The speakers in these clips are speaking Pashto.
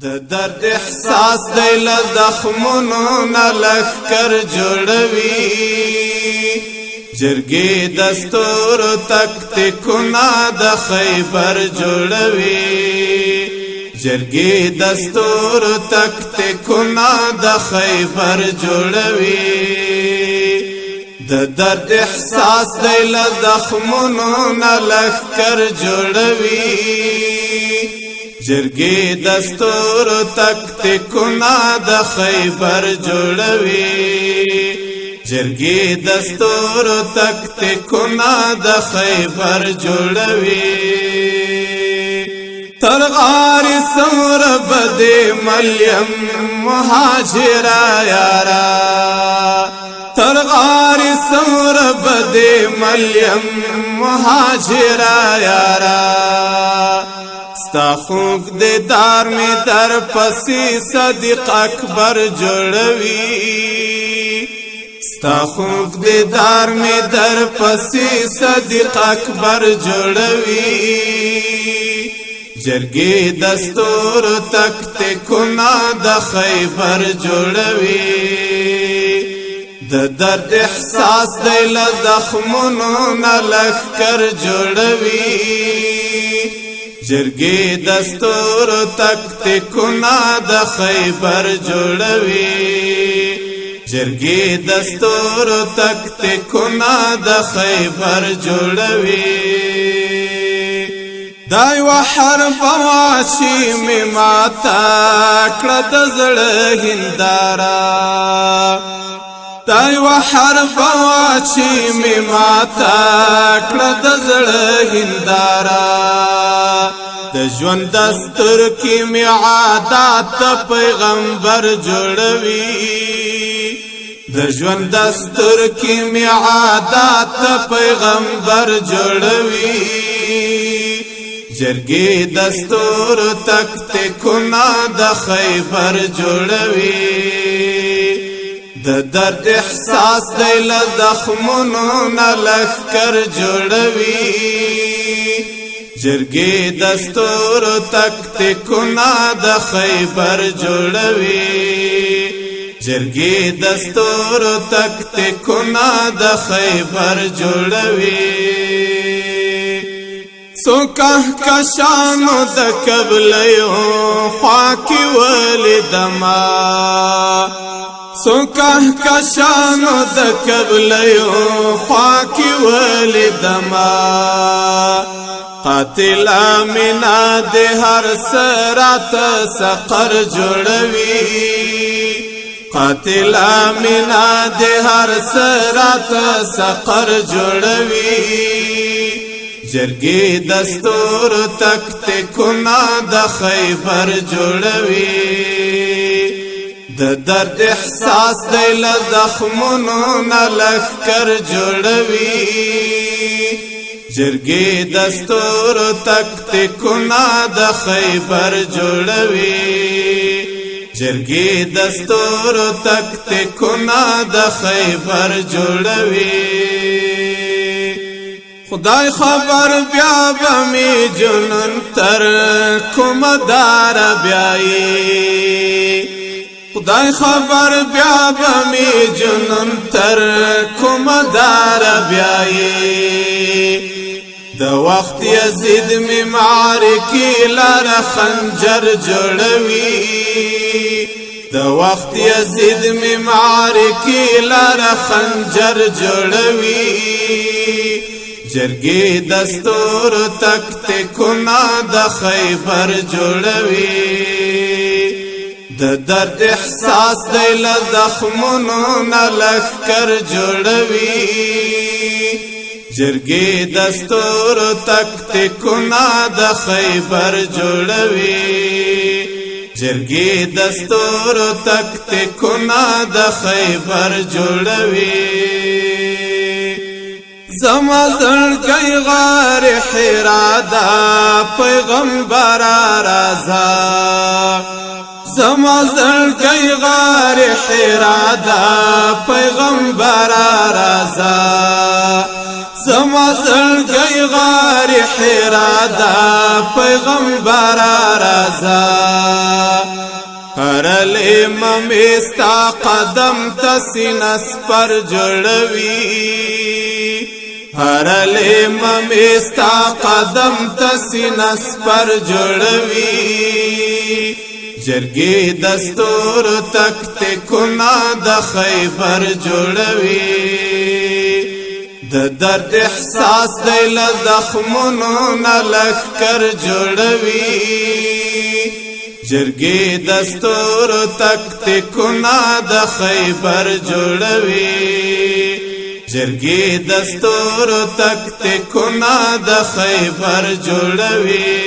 د درد احساس دی له زخمونو نه لښکر جوړوي جرګې د ستورو تکتیکونه د خیبر جوړوي جرګې د ستورو تکتیکونه د خیبر جوړوي د درد احساس دی له زخمونو نه لښکر جوړوي جرګې د ستورو تکتیکونه د خیبر جوړوي جرګې د ستورو تکتیکونه د خیبر جوړوي تر غارې څومره به دې ملیم مهاجره یاره تر غارې څومره به دې ملیم مهاجره یاره ستا خوږ دیدار می در پسې صدیق اکبر جوړوي ستا خوږ دیدار می در پسې صدیق اکبر جوړوي جرګې د ستورو تکتیکونه د خیبر جوړوي د درد احساس دی له زخمونو نه لښکر جوړوي جرګې د ستورو تکتیکونه د خیبر جوړوي جرګې د ستورو تکتیکونه د خیبر جوړوي دا یوه حربه وه چې مې ماته کړه د زړه هنداره دا یوه حربه وه چې مې ماته کړه د زړه هنداره د ژوند دستور کې مې عادات پیغمبر جوړوي د ژوند دستور کې مې عادات پیغمبر جوړوي جرګې د ستورو تکتیکونه د خیبر جوړوي د درد احساس دی له زخمونو نه لښکر جوړوي جرګې د ستورو تکتیکونه د خیبر جوړوي جرګې د ستورو تکتیکونه د خیبر جوړوي څو کهکشانو د قبلیو خوا کې ولیدمه څو کهکشانو د قبلیو خوا کې ولیدمه قاتل آمینا د هر سرات سقر جوړوي قاتل آمینا د هر سرات سقر جوړوي جرګې د ستورو تکتیکونه د خیبر جوړوي د درد احساس دی له زخمونو نه لښکر جوړوي جرګې د ستورو تکتیکونه د خیبر جوړوي جرګې د ستورو تکتیکونه د خیبر جوړوي خدای خبر بیا به می جنون تر کومه داره بیایي خدای خبر بیا به می جنون تر کومه داره بیایي د وخت یزید می معرکې لاره خنجر جوړوي د وخت یزید می معرکې لاره خنجر جوړوي جرګې د ستورو تکتیکونه د خیبر جوړوي د درد احساس دی له زخمونو نه لښکر جوړوي جرګې د ستورو تکتیکونه د خیبر جوړوي جرګې د ستورو تکتیکونه د خیبر جوړوي زما زړګی غار حرا دا پیغمبر رضا زما زړګی غار حرا دا پیغمبر رضا زما زړګی غار حرا دا پیغمبر رضا هر امام استا قدم تسینس پر جوړوي هر امام استا قدم تسینس پر جوړوي جرګې دستور تخت کنا د خیبر جوړوي د درد احساس دی له زخمونو نه لښکر جوړوي جرګې دستور تخت کنا د خیبر جوړوي جرګې دستور تخت کنا د خیبر جوړوي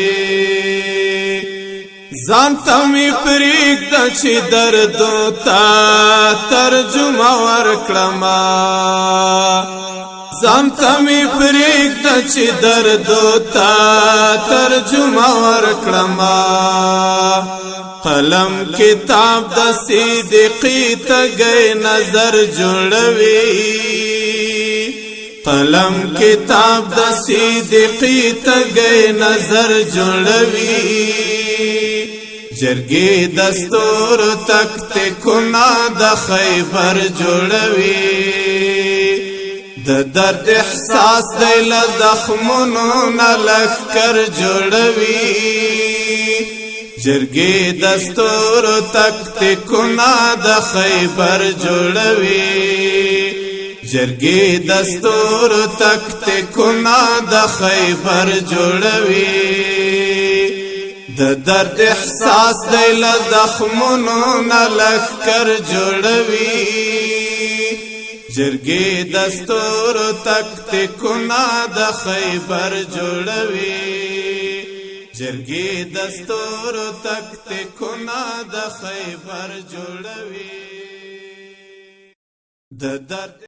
ځان ته مې پرېږده چې دردو ته ترجمه ورکړمه ځان ته مې پرېږده چې دردو ته ترجمه ورکړمه قلم کتاب د صدیقي تږی نظر جوړوي قلم کتاب د صدیقي تږی نظر جوړوي جرګې دستور تخت کنا د خیبر جوړوي د درد احساس دی له زخمونو نه لښکر جوړوي جرګې دستور تخت کنا د خیبر جوړوي جرګې دستور تخت کنا د خیبر جوړوي د درد احساس دی له زخمونو نه لښکر جوړوي جرګې دستور تخت کنا د خیبر جوړوي جرګې دستور تخت کنا د خیبر جوړوي د درد